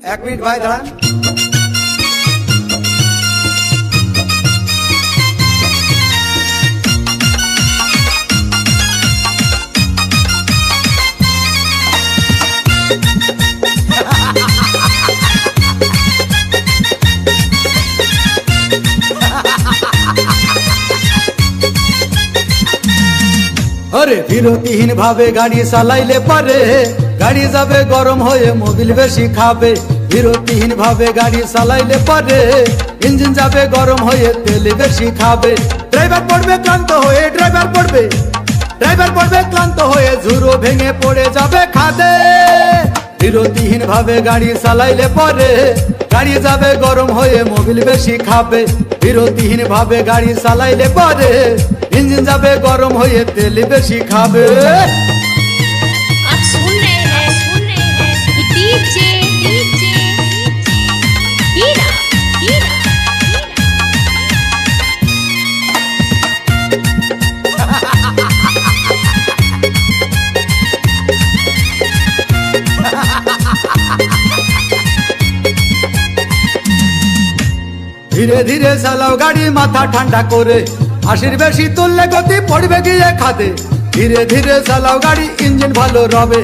এক মিনিট ভাই দাঁড়ান। अरे বিরতিহীন ভাবে গাড়ি চালাইলে পারে গাড়ি যাবে গরম হয়ে মোবিল বেশি খাবে। বিরতিহীন ভাবে গাড়ি চালাইলে পারে ইঞ্জিন যাবে গরম হয়ে তেল বেশি খাবে। ড্রাইভার পড়বে ক্লান্ত হয়ে ড্রাইভার পড়বে ক্লান্ত হয়ে ঝুরো ভেঙে পড়ে যাবে খাদে। বিরতিহীন ভাবে গাড়ি চালাইলে পারে গাড়ি যাবে গরম হয়ে মোবিল বেশি খাবে। বিরতিহীন ভাবে গাড়ি চালাইলে পারে इंजन जाबे गरम होए तेल बेशी खाबे। आप सुन रहे हैं डीजे हीरा हीरा धीरे धीरे चालाओ गाड़ी माथा ठंडा करे आशिर बेशी तुलले गति पड़बे गिये खादे। धीरे धीरे चालाओ गाड़ी इंजिन भालो रबे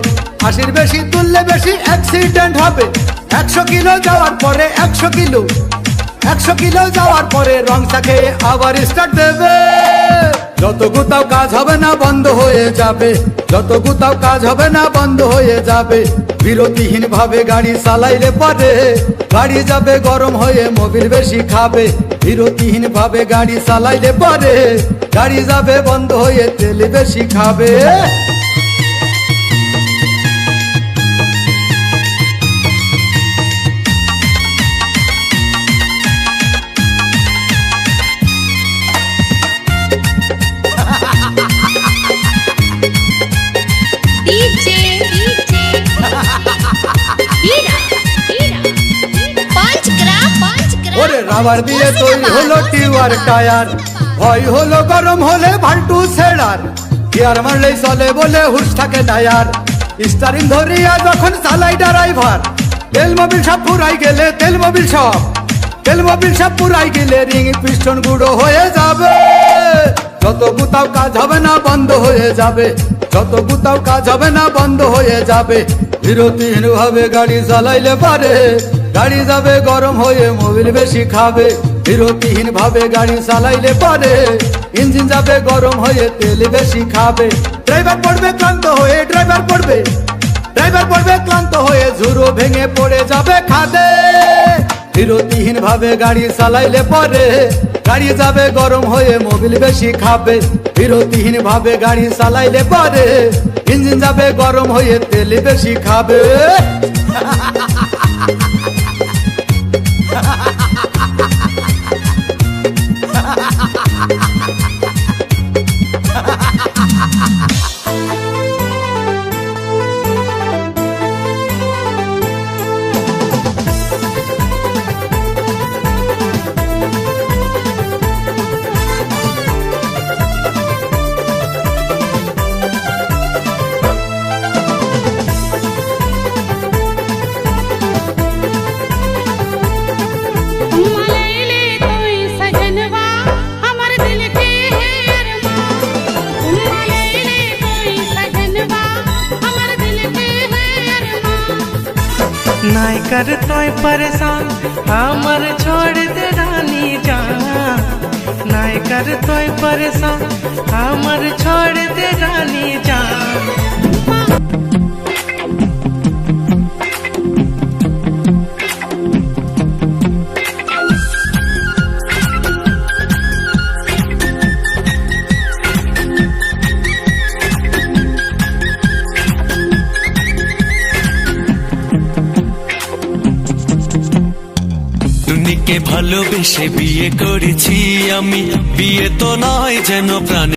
आशिर बेशी तुलले बेशी एक्सीडेंट होबे। 100 किलो जावार परे 100 किलो जावार परे रंग साखे आबार स्टार्ट देबे। যত গুতাও কাজ হবে না বন্ধ হয়ে যাবে যত গুতাও কাজ হবে না বন্ধ হয়ে যাবে। বিরতিহীন ভাবে গাড়ি চালাইলে পারে গাড়ি যাবে গরম হয়ে মোবিল বেশি খাবে। বিরতিহীন ভাবে গাড়ি চালাইলে পারে গাড়ি যাবে বন্ধ হয়ে তেল বেশি খাবে। डीजे हीरा हीरा 5 ग्राम ওরে রাবার দিয়ে তৈরি হলো টিউবার টায়ার ভয় হলো গরম হলে ভাল্টু ছেড়ার। গিয়ার মারলেই চলে বলে হুশ থাকে টায়ার স্টারিং ধরিয়া যখন চালাই ড্রাইভার তেল মোবিল সব পুরাই গেলে তেল মোবিল সব পুরাই গেলে রিং পিস্টন গুঁড়ো হয়ে যাবে। যত গুতাও কাজ হবে না বন্ধ হয়ে যাবে যত গুতাও কাজ হবে না বন্ধ হয়ে যাবে। বিরতিহীন ভাবে গাড়ি চালাইলে পারে গাড়ি যাবে গরম হয়ে মোবিল বেশি খাবে। বিরতিহীন ভাবে গাড়ি চালাইলে পারে ইঞ্জিন যাবে গরম হয়ে তেল বেশি খাবে। ড্রাইভার পড়বে ক্লান্ত হয়ে ড্রাইভার পড়বে ক্লান্ত হয়ে ঝুরো ভেঙে পড়ে যাবে খাদে। বিরতিহীন ভাবে গাড়ি চালাইলে পারে গাড়ি যাবে গরম হয়ে মোবিল বেশি খাবে। বিরতিহীন ভাবে গাড়ি চালাইলে পারে ইঞ্জিন যাবে গরম হয়ে তেল বেশি খাবে। नाय कर तोय परेशान हमर छोड़ दे रानी जान। नाय कर तोय परेशान हमर छोड़ दे रानी जान। কে ভালোবেসে বিয়ে করেছি আমি বিয়ে তো নয় যেন প্রাণে